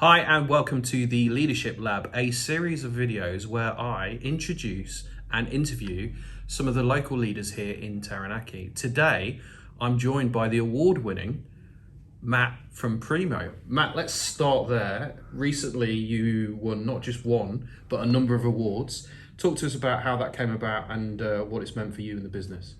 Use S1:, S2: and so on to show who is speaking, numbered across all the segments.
S1: Hi and welcome to the Leadership Lab, a series of videos where I introduce and interview some of the local leaders here in Taranaki. Today, I'm joined by the award-winning Matt from Primo. Matt, let's start there. Recently, you won not just one, but a number of awards. Talk to us about how that came about and what it's meant for you in the business.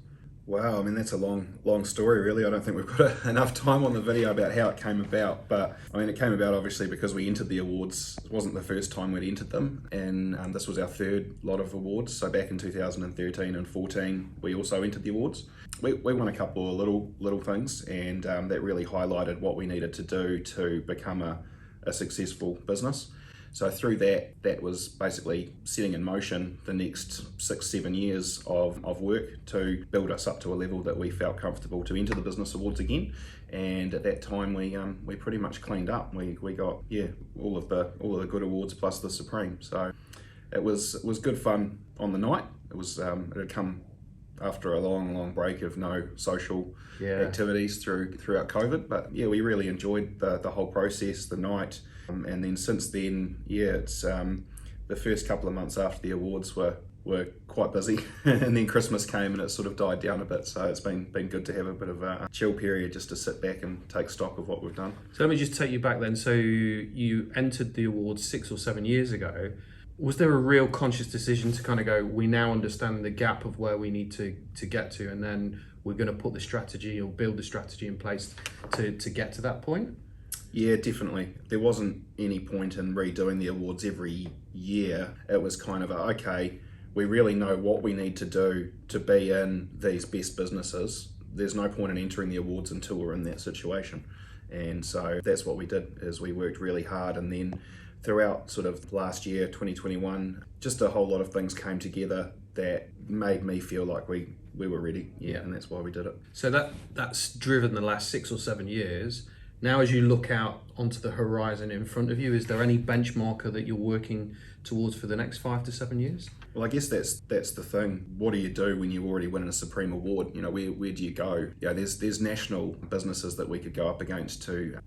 S2: Wow, I mean, that's a long story, really. I don't think we've got enough time on the video about how it came about. But, I mean, it came about, obviously, because we entered the awards. It wasn't the first time we'd entered them. And this was our third lot of awards. So back in 2013 and 14, we also entered the awards. We won a couple of little things, and that really highlighted what we needed to do to become a successful business. So through that was basically setting in motion the next 6-7 years of work to build us up to a level that we felt comfortable to enter the business awards again. And at that time we pretty much cleaned up. We got all of the good awards plus the Supreme. So it was good fun on the night. It had come after a long break of no social activities throughout COVID. But we really enjoyed the whole process, the night. And then since then, it's the first couple of months after the awards were quite busy, and then Christmas came and it sort of died down a bit. So it's been good to have a bit of a chill period just to sit back and take stock of what we've done.
S1: So let me just take you back then. So you entered the awards 6 or 7 years ago. Was there a real conscious decision to kind of go, we now understand the gap of where we need to get to, and then we're going to put the strategy or build the strategy in place to get to that point?
S2: Yeah, definitely. There wasn't any point in redoing the awards every year. It was kind of okay, we really know what we need to do to be in these best businesses. There's no point in entering the awards until we're in that situation. And so that's what we did, is we worked really hard, and then throughout sort of last year, 2021, just a whole lot of things came together that made me feel like we were ready. And that's why we did it.
S1: So that's driven the last 6 or 7 years. Now, as you look out onto the horizon in front of you, is there any benchmarker that you're working towards for the next 5 to 7 years?
S2: Well, I guess that's the thing. What do you do when you already win a Supreme Award? Where do you go? There's national businesses that we could go up against to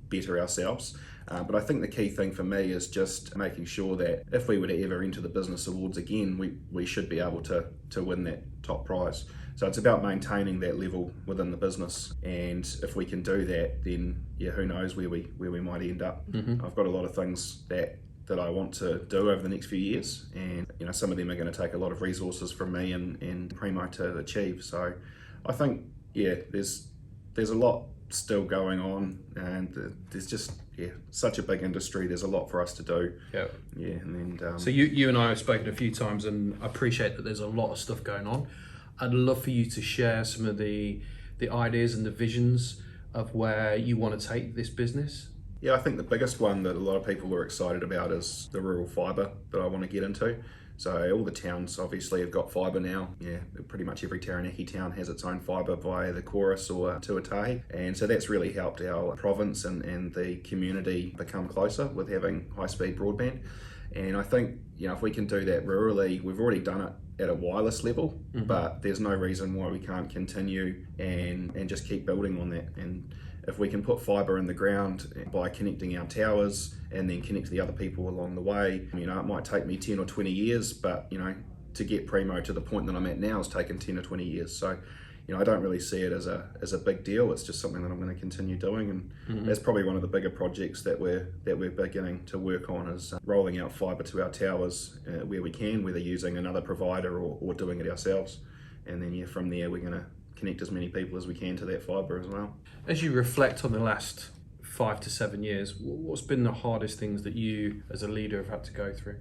S2: better ourselves. But I think the key thing for me is just making sure that if we were to ever enter the business awards again, we should be able to win that top prize. So it's about maintaining that level within the business, and if we can do that, then who knows where we might end up. Mm-hmm. I've got a lot of things that I want to do over the next few years, and some of them are going to take a lot of resources from me and Primo to achieve. So I think there's a lot still going on, and there's just such a big industry. There's a lot for us to do. And then
S1: so you and I have spoken a few times, and I appreciate that there's a lot of stuff going on. I'd love for you to share some of the ideas and the visions of where you want to take this business.
S2: I think the biggest one that a lot of people are excited about is the rural fibre that I want to get into. So all the towns obviously have got fibre now. Pretty much every Taranaki town has its own fibre via the chorus or tuatahi. And so that's really helped our province and the community become closer with having high-speed broadband. And I think, if we can do that rurally, we've already done it at a wireless level, but there's no reason why we can't continue and just keep building on that. And if we can put fibre in the ground by connecting our towers and then connect the other people along the way, it might take me 10 or 20 years, but to get Primo to the point that I'm at now has taken 10 or 20 years. So I don't really see it as a big deal. It's just something that I'm going to continue doing, and that's probably one of the bigger projects that we're beginning to work on, is rolling out fibre to our towers where we can, whether using another provider or doing it ourselves. And then from there we're going to connect as many people as we can to that fibre as well.
S1: As you reflect on the last 5 to 7 years, what's been the hardest things that you as a leader have had to go through?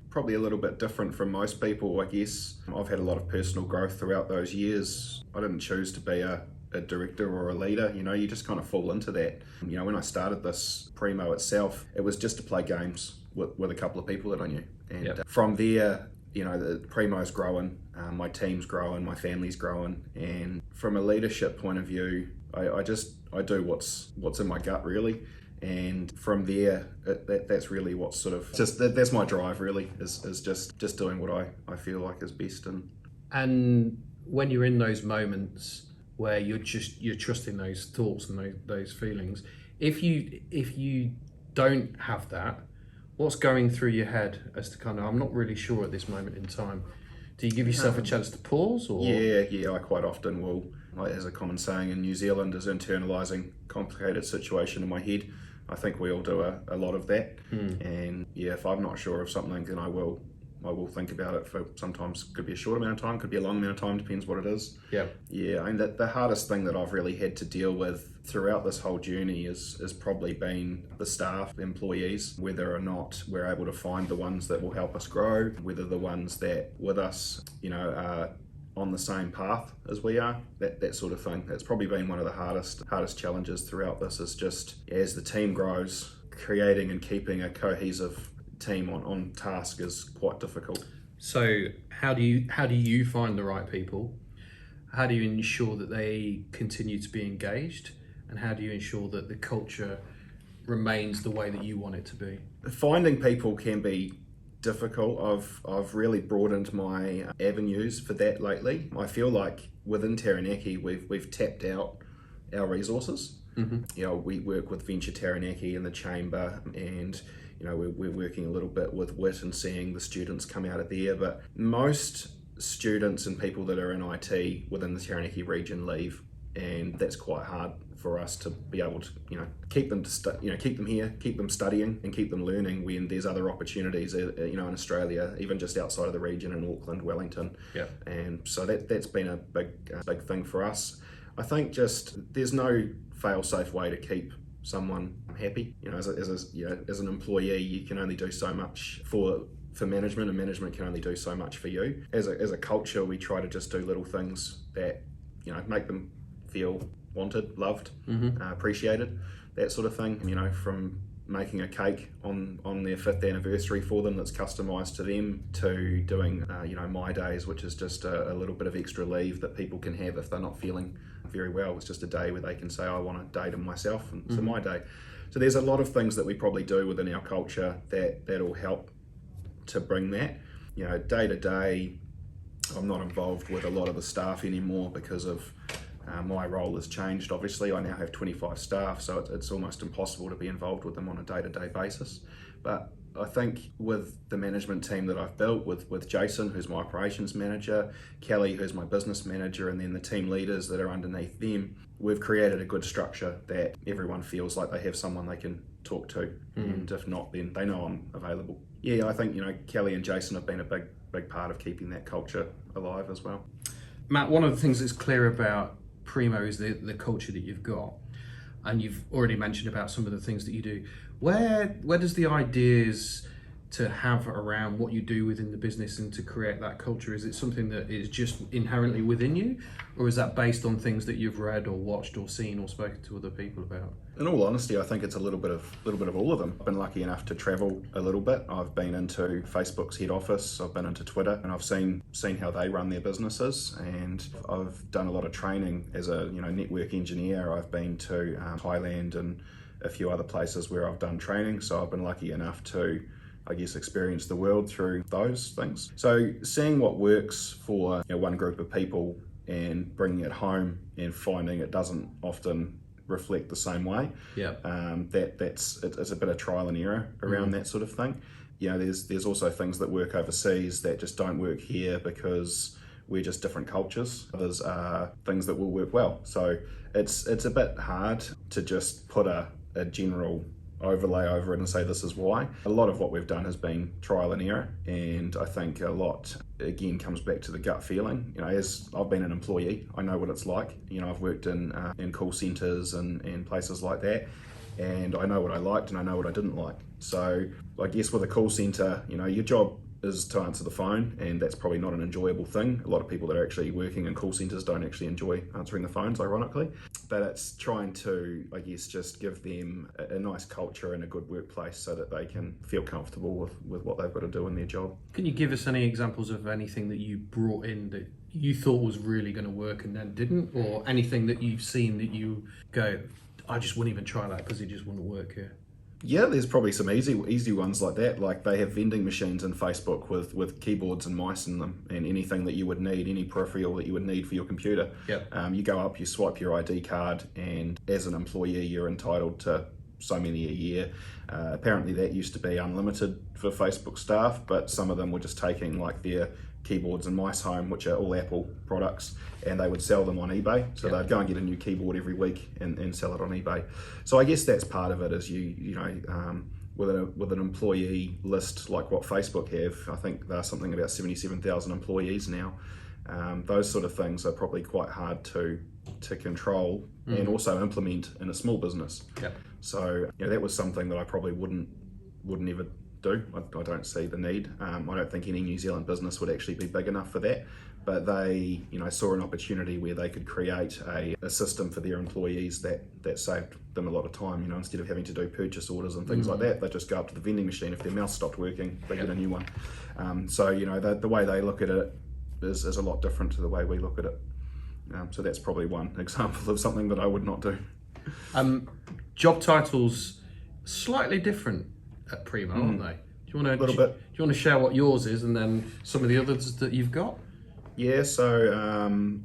S2: Probably a little bit different from most people, I guess. I've had a lot of personal growth throughout those years. I didn't choose to be a director or a leader. You just kind of fall into that. When I started this Primo itself, it was just to play games with a couple of people that I knew. And from there, the Primo's growing, my team's growing, my family's growing. And from a leadership point of view, I do what's in my gut, really. And from there, that's really what's sort of that's my drive, really, is just doing what I feel like is best.
S1: And when you're in those moments where you're trusting those thoughts and those feelings, if you don't have that, what's going through your head as to kind of, I'm not really sure at this moment in time? Do you give yourself a chance to pause, or?
S2: Yeah, I quite often will. Like, as a common saying in New Zealand, is internalising complicated situation in my head. I think we all do a lot of that. And yeah, if I'm not sure of something, then I will think about it for sometimes could be a short amount of time, could be a long amount of time, depends what it is. Yeah, I mean, the hardest thing that I've really had to deal with throughout this whole journey is probably been the staff, employees, whether or not we're able to find the ones that will help us grow, whether the ones that with us, are on the same path as we are, that sort of thing. It's probably been one of the hardest challenges throughout this, is just as the team grows, creating and keeping a cohesive team on task is quite difficult.
S1: So how do you find the right people? How do you ensure that they continue to be engaged? And how do you ensure that the culture remains the way that you want it to be?
S2: Finding people can be difficult. I've really broadened my avenues for that lately. I feel like within Taranaki we've tapped out our resources. We work with Venture Taranaki in the chamber, and we're working a little bit with WIT and seeing the students come out of there, but most students and people that are in IT within the Taranaki region leave, and that's quite hard for us to be able to keep them keep them here, keep them studying and keep them learning when there's other opportunities in Australia, even just outside of the region, in Auckland, Wellington. And so that's been a big thing for us. I think just there's no fail-safe way to keep someone happy. As an employee, you can only do so much for management, and management can only do so much for you. As a culture, we try to just do little things that make them feel wanted, loved, appreciated, that sort of thing. From making a cake on their 5th anniversary for them that's customized to them, to doing my days, which is just a little bit of extra leave that people can have if they're not feeling very well. It's just a day where they can say, I want a day to myself, and so my day. So there's a lot of things that we probably do within our culture that'll help to bring that. Day to day, I'm not involved with a lot of the staff anymore because of my role has changed. Obviously, I now have 25 staff, so it's almost impossible to be involved with them on a day-to-day basis. But I think with the management team that I've built, with Jason, who's my operations manager, Kelly, who's my business manager, and then the team leaders that are underneath them, we've created a good structure that everyone feels like they have someone they can talk to, and if not, then they know I'm available. Yeah, I think Kelly and Jason have been a big part of keeping that culture alive as well.
S1: Matt, one of the things that's clear about Primo is the culture that you've got, and you've already mentioned about some of the things that you do. Where does the ideas to have around what you do within the business and to create that culture, is it something that is just inherently within you, or is that based on things that you've read or watched or seen or spoken to other people about?
S2: In all honesty, I think it's a little bit of all of them. I've been lucky enough to travel a little bit. I've been into Facebook's head office, I've been into Twitter, and I've seen how they run their businesses, and I've done a lot of training as a network engineer. I've been to Thailand and a few other places where I've done training, so I've been lucky enough to, I guess, experience the world through those things. So seeing what works for one group of people and bringing it home and finding it doesn't often reflect the same way. It's a bit of trial and error around that sort of thing. There's also things that work overseas that just don't work here because we're just different cultures. Others are things that will work well. So it's a bit hard to just put a general overlay over it and say this is why. A lot of what we've done has been trial and error, and I think a lot again comes back to the gut feeling. As I've been an employee, I know what it's like. I've worked in call centres and places like that, and I know what I liked and I know what I didn't like. So I guess with a call centre, your job is to answer the phone, and that's probably not an enjoyable thing. A lot of people that are actually working in call centres don't actually enjoy answering the phones, ironically. But it's trying to, I guess, just give them a nice culture and a good workplace so that they can feel comfortable with what they've got to do in their job.
S1: Can you give us any examples of anything that you brought in that you thought was really going to work and then didn't, or anything that you've seen that you go, I just wouldn't even try that because it just wouldn't work here?
S2: Yeah, there's probably some easy ones like that. Like they have vending machines in Facebook with keyboards and mice in them, and anything that you would need, any peripheral that you would need for your computer. You go up, you swipe your ID card, and as an employee, you're entitled to so many a year. Apparently that used to be unlimited for Facebook staff, but some of them were just taking like their keyboards and mice home, which are all Apple products, and they would sell them on eBay. So they'd go and get a new keyboard every week and sell it on eBay. So I guess that's part of it, is with an employee list like what Facebook have. I think there's something about 77,000 employees now. Those sort of things are probably quite hard to control and also implement in a small business. So that was something that I probably wouldn't ever do. I don't see the need. I don't think any New Zealand business would actually be big enough for that. But they, saw an opportunity where they could create a system for their employees that saved them a lot of time. Instead of having to do purchase orders and things like that, they just go up to the vending machine. If their mouse stopped working, they get a new one. So the way they look at it is a lot different to the way we look at it. So that's probably one example of something that I would not do.
S1: Job titles slightly different at Primo, aren't they? Do you want to share what yours is, and then some of the others that you've got?
S2: Yeah, so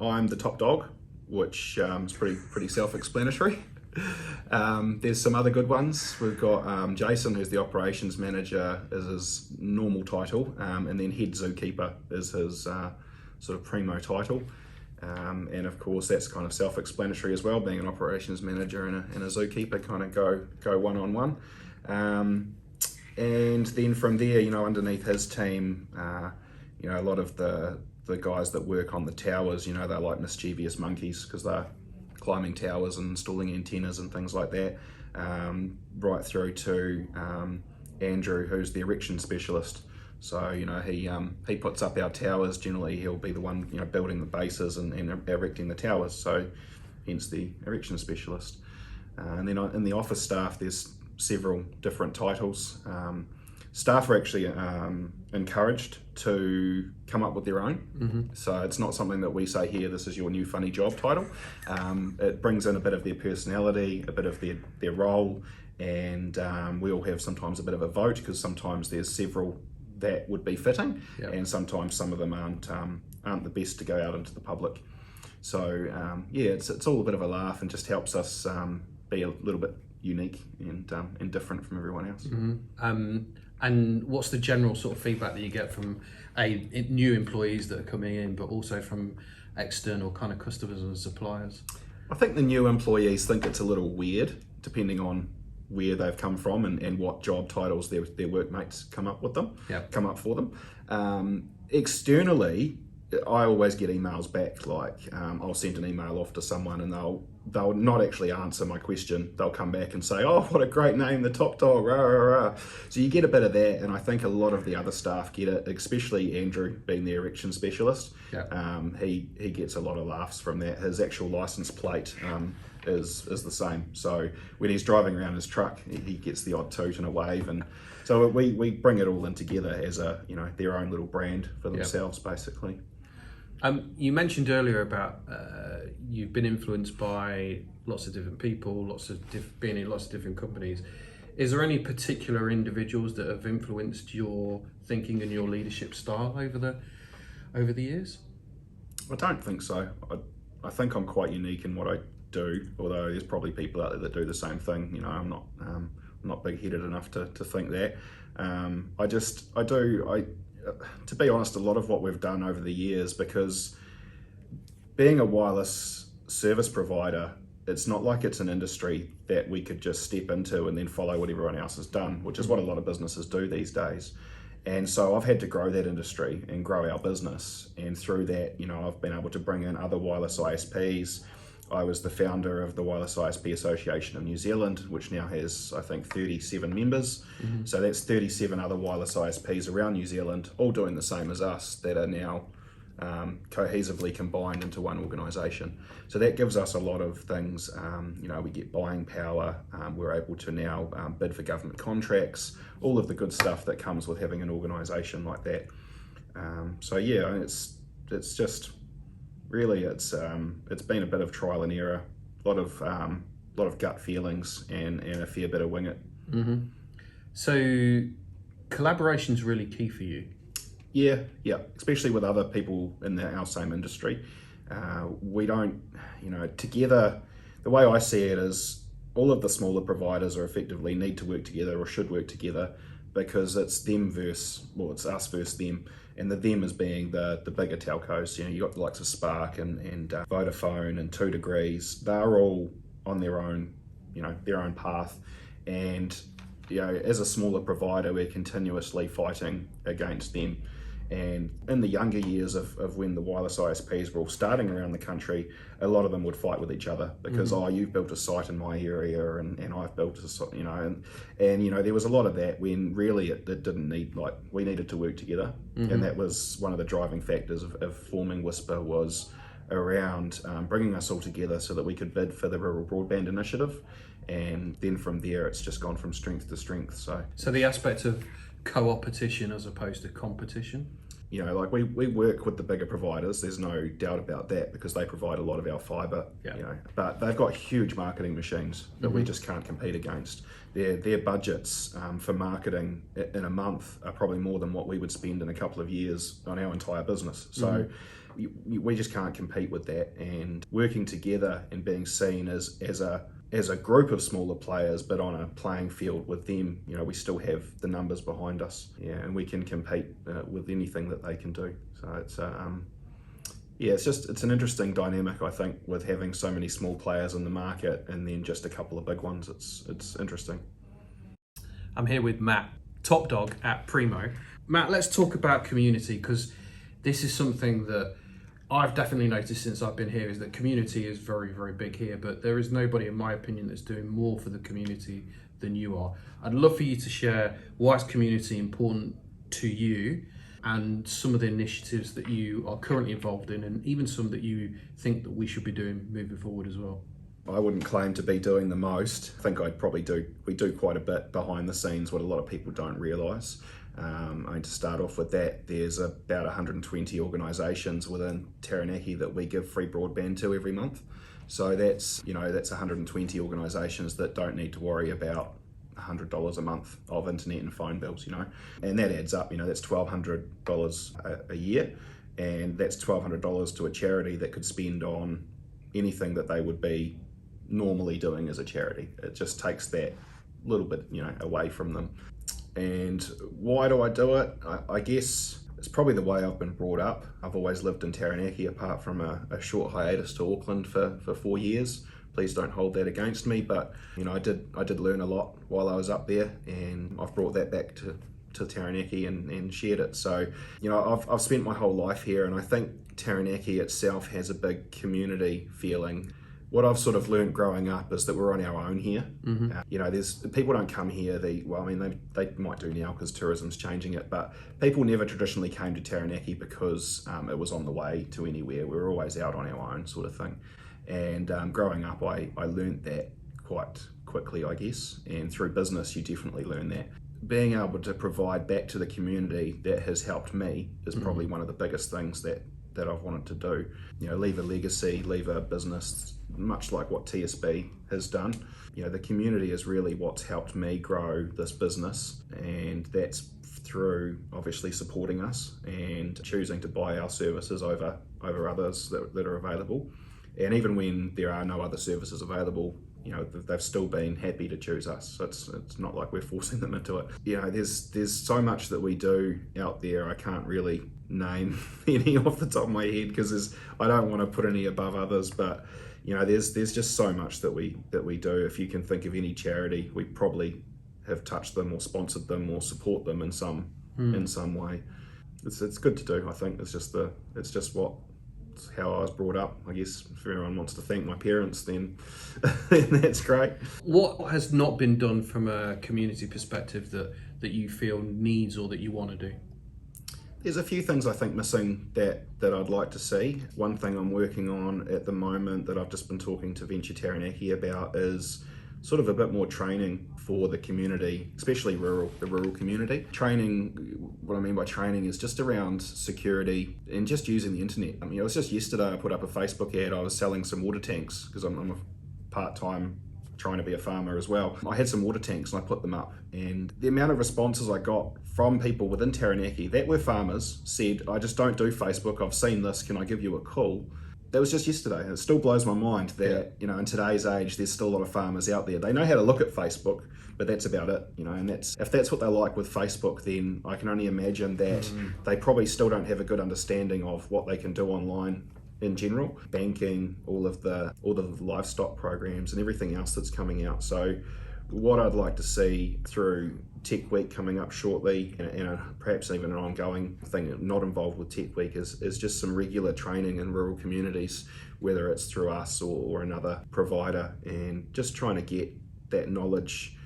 S2: I'm the top dog, which is pretty self-explanatory. There's some other good ones. We've got Jason, who's the operations manager, is his normal title, and then head zookeeper is his sort of Primo title. And of course that's kind of self-explanatory as well. Being an operations manager and a zookeeper kind of go one-on-one. And then from there, underneath his team, a lot of the guys that work on the towers, they're like mischievous monkeys because they're climbing towers and installing antennas and things like that, right through to Andrew, who's the erection specialist. So he puts up our towers. Generally he'll be the one building the bases and erecting the towers, so hence the erection specialist. And then in the office staff there's several different titles. Staff are actually encouraged to come up with their own. So it's not something that we say, here, this is your new funny job title. It brings in a bit of their personality, a bit of their role, and we all have sometimes a bit of a vote, because sometimes there's several that would be fitting, and sometimes some of them aren't the best to go out into the public. So it's all a bit of a laugh, and just helps us be a little bit unique and different from everyone else.
S1: And what's the general sort of feedback that you get from new employees that are coming in, but also from external kind of customers and suppliers?
S2: I think the new employees think it's a little weird, depending on where they've come from and what job titles their workmates come up for them. Externally, I always get emails back, like I'll send an email off to someone and they'll not actually answer my question. They'll come back and say, "Oh, what a great name, the top dog, rah, rah, rah." So you get a bit of that, and I think a lot of the other staff get it, especially Andrew, being the erection specialist. He gets a lot of laughs from that. His actual license plate is the same. So when he's driving around his truck, he gets the odd toot and a wave, and so we bring it all in together as their own little brand for themselves, basically.
S1: You mentioned earlier about you've been influenced by lots of different people, being in lots of different companies. Is there any particular individuals that have influenced your thinking and your leadership style over the years? I
S2: don't think so. I think I'm quite unique in what I do, although there's probably people out there that do the same thing. I'm not big-headed enough to think that. To be honest, a lot of what we've done over the years, because being a wireless service provider, it's not like it's an industry that we could just step into and then follow what everyone else has done, which is what a lot of businesses do these days. And so I've had to grow that industry and grow our business. And through that, I've been able to bring in other wireless ISPs. I was the founder of the Wireless ISP Association of New Zealand, which now has, I think, 37 members. So that's 37 other wireless ISPs around New Zealand, all doing the same as us, that are now cohesively combined into one organisation. So that gives us a lot of things. We get buying power. We're able to now bid for government contracts, all of the good stuff that comes with having an organisation like that. It's just... Really, it's been a bit of trial and error, a lot of gut feelings, and a fair bit of wing it.
S1: So, collaboration's really key for you.
S2: Yeah, especially with other people in our same industry. We don't, together. The way I see it is, all of the smaller providers are effectively need to work together or should work together, because it's them versus, well, it's us versus them, and the them is being the bigger telcos. You got the likes of Spark and Vodafone and 2 Degrees. They're all on their own, their own path, and as a smaller provider, we're continuously fighting against them. And in the younger years of when the wireless ISPs were all starting around the country, a lot of them would fight with each other because, you've built a site in my area and I've built a site, and there was a lot of that when really it didn't need, we needed to work together. And that was one of the driving factors of forming Whisper, was around bringing us all together so that we could bid for the Rural Broadband Initiative. And then from there, it's just gone from strength to strength.
S1: So the aspect of co-opetition as opposed to competition?
S2: We work with the bigger providers, there's no doubt about that, because they provide a lot of our fibre, but they've got huge marketing machines that we just can't compete against. Their budgets for marketing in a month are probably more than what we would spend in a couple of years on our entire business. So we just can't compete with that, and working together and being seen as a group of smaller players, but on a playing field with them, we still have the numbers behind us, and we can compete with anything that they can do. So it's an interesting dynamic, I think, with having so many small players in the market and then just a couple of big ones. It's interesting.
S1: I'm here with Matt, top dog at Primo. Matt, let's talk about community, because this is something that I've definitely noticed since I've been here, is that community is very, very big here, but there is nobody, in my opinion, that's doing more for the community than you are. I'd love for you to share why is community important to you, and some of the initiatives that you are currently involved in, and even some that you think that we should be doing moving forward as well.
S2: I wouldn't claim to be doing the most. I think we do quite a bit behind the scenes, what a lot of people don't realise. To start off with that, there's about 120 organisations within Taranaki that we give free broadband to every month. So that's 120 organisations that don't need to worry about $100 a month of internet and phone bills, and that adds up. That's $1,200 a year, and that's $1,200 to a charity that could spend on anything that they would be normally doing as a charity. It just takes that little bit, away from them. And why do I do it? I guess it's probably the way I've been brought up. I've always lived in Taranaki, apart from a short hiatus to Auckland for 4 years. Please don't hold that against me, but I did learn a lot while I was up there, and I've brought that back to Taranaki and shared it. So I've spent my whole life here, and I think Taranaki itself has a big community feeling. What I've sort of learned growing up is that we're on our own here. There's people don't come here. They might do now because tourism's changing it, but people never traditionally came to Taranaki because it was on the way to anywhere. We were always out on our own, sort of thing. And growing up, I learned that quite quickly, I guess. And through business, you definitely learn that. Being able to provide back to the community that has helped me is probably one of the biggest things that I've wanted to do. Leave a legacy, leave a business, much like what TSB has done. The community is really what's helped me grow this business, and that's through obviously supporting us and choosing to buy our services over others that are available. And even when there are no other services available, they've still been happy to choose us. So it's not like we're forcing them into it. There's so much that we do out there. I can't really name any off the top of my head because I don't want to put any above others. But there's just so much that we do. If you can think of any charity, we probably have touched them or sponsored them or support them in some way. It's good to do. I think it's just how I was brought up. I guess if everyone wants to thank my parents, then that's great.
S1: What has not been done from a community perspective that you feel needs or that you want to do?
S2: There's a few things I think missing that I'd like to see. One thing I'm working on at the moment that I've just been talking to Venture Taranaki about is sort of a bit more training for the community, especially the rural community. Training, what I mean by training is just around security and just using the internet. It was just yesterday I put up a Facebook ad. I was selling some water tanks because I'm a part-time trying to be a farmer as well. I had some water tanks and I put them up, and the amount of responses I got from people within Taranaki that were farmers said, I just don't do Facebook, I've seen this, can I give you a call? that was just yesterday. It still blows my mind that, in today's age, there's still a lot of farmers out there. They know how to look at Facebook, but that's about it, and if that's what they like with Facebook, then I can only imagine that they probably still don't have a good understanding of what they can do online in general, banking, all of the livestock programs and everything else that's coming out. So what I'd like to see through Tech Week coming up shortly, and perhaps even an ongoing thing not involved with Tech Week, is just some regular training in rural communities, whether it's through us or another provider, and just trying to get that knowledge,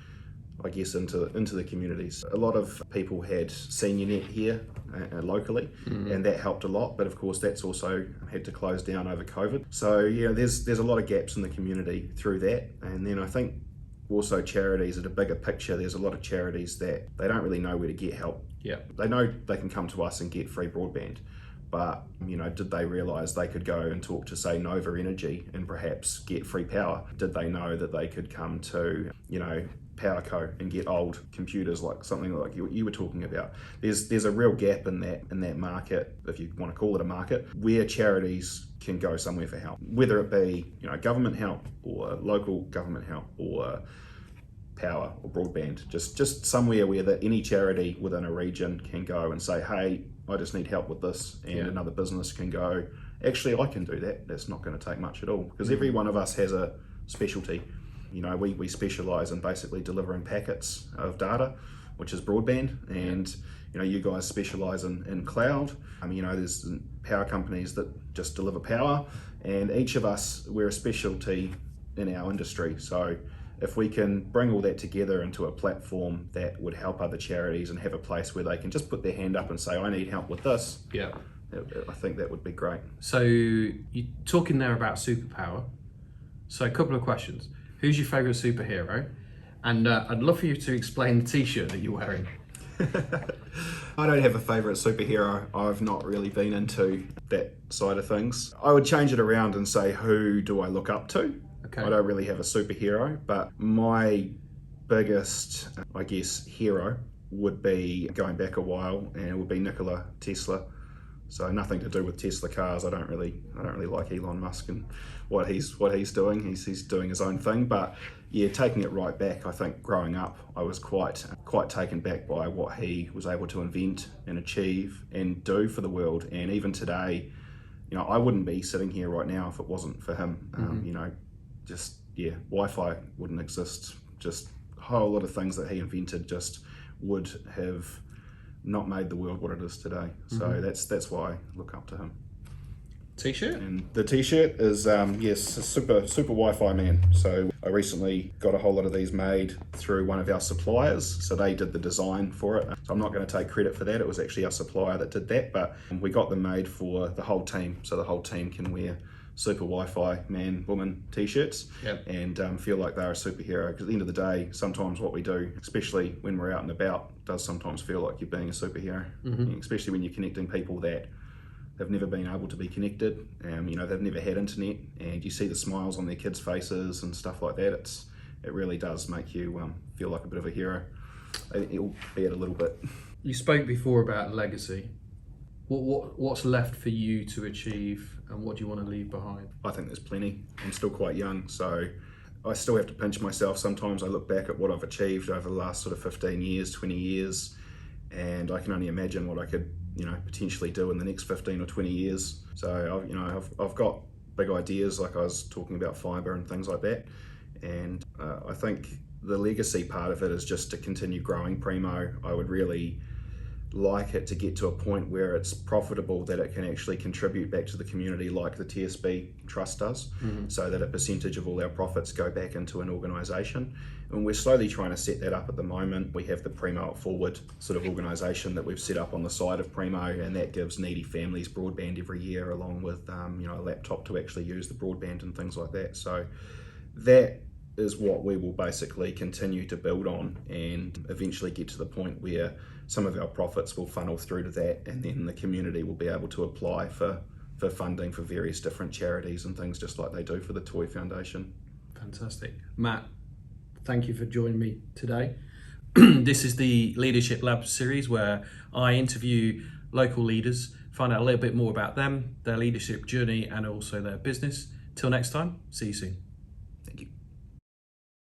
S2: I guess, into the communities. A lot of people had SeniorNet here locally, and that helped a lot, but of course that's also had to close down over COVID. So there's a lot of gaps in the community through that. And then I think also charities, at a bigger picture, there's a lot of charities that they don't really know where to get help. They know they can come to us and get free broadband, but did they realise they could go and talk to, say, Nova Energy and perhaps get free power? Did they know that they could come to PowerCo and get old computers, like something like you were talking about? There's a real gap in that market, if you want to call it a market, where charities can go somewhere for help, whether it be government help or local government help or power or broadband, just somewhere where any charity within a region can go and say, hey, I just need help with this, and another business can go, actually I can do that. That's not going to take much at all, because every one of us has a specialty. We specialise in basically delivering packets of data, which is broadband, and you guys specialise in cloud. There's power companies that just deliver power, and each of us, we're a specialty in our industry. So if we can bring all that together into a platform that would help other charities and have a place where they can just put their hand up and say, I need help with this, I think that would be great.
S1: So you're talking there about superpower. So a couple of questions. Who's your favourite superhero? And I'd love for you to explain the t-shirt that you're wearing.
S2: I don't have a favourite superhero. I've not really been into that side of things. I would change it around and say, who do I look up to?
S1: Okay.
S2: I don't really have a superhero, but my biggest, I guess, hero would be, going back a while, and it would be Nikola Tesla. So nothing to do with Tesla cars. I don't really like Elon Musk and what he's doing. He's doing his own thing. But yeah, taking it right back, I think growing up, I was quite taken back by what he was able to invent and achieve and do for the world. And even today, I wouldn't be sitting here right now if it wasn't for him. Wi-Fi wouldn't exist. Just a whole lot of things that he invented just would have not made the world what it is today. So that's why I look up to him.
S1: T-shirt?
S2: And the t-shirt is a super Wi-Fi man. So I recently got a whole lot of these made through one of our suppliers. So they did the design for it. So I'm not going to take credit for that. It was actually our supplier that did that, but we got them made for the whole team. So the whole team can wear super Wi-Fi man, woman t-shirts and feel like they're a superhero. Because at the end of the day, sometimes what we do, especially when we're out and about, does sometimes feel like you're being a superhero, especially when you're connecting people that have never been able to be connected. They've never had internet, and you see the smiles on their kids' faces and stuff like that. It really does make you feel like a bit of a hero, albeit a little bit.
S1: You spoke before about legacy. What's left for you to achieve, and what do you want to leave behind?
S2: I think there's plenty. I'm still quite young, so I still have to pinch myself. Sometimes I look back at what I've achieved over the last sort of 15 years, 20 years, and I can only imagine what I could, potentially do in the next 15 or 20 years. So, I've got big ideas, like I was talking about fibre and things like that. And I think the legacy part of it is just to continue growing Primo. I would really like it to get to a point where it's profitable, that it can actually contribute back to the community like the TSB Trust does, so that a percentage of all our profits go back into an organisation. And we're slowly trying to set that up at the moment. We have the Primo It Forward sort of organisation that we've set up on the side of Primo, and that gives needy families broadband every year, along with a laptop to actually use the broadband and things like that. So that is what we will basically continue to build on, and eventually get to the point where some of our profits will funnel through to that, and then the community will be able to apply for funding for various different charities and things, just like they do for the Toy Foundation.
S1: Fantastic. Matt, thank you for joining me today. This is the Leadership Lab series where I interview local leaders find out a little bit more about them, their leadership journey, and also their business. Till next time, see you soon.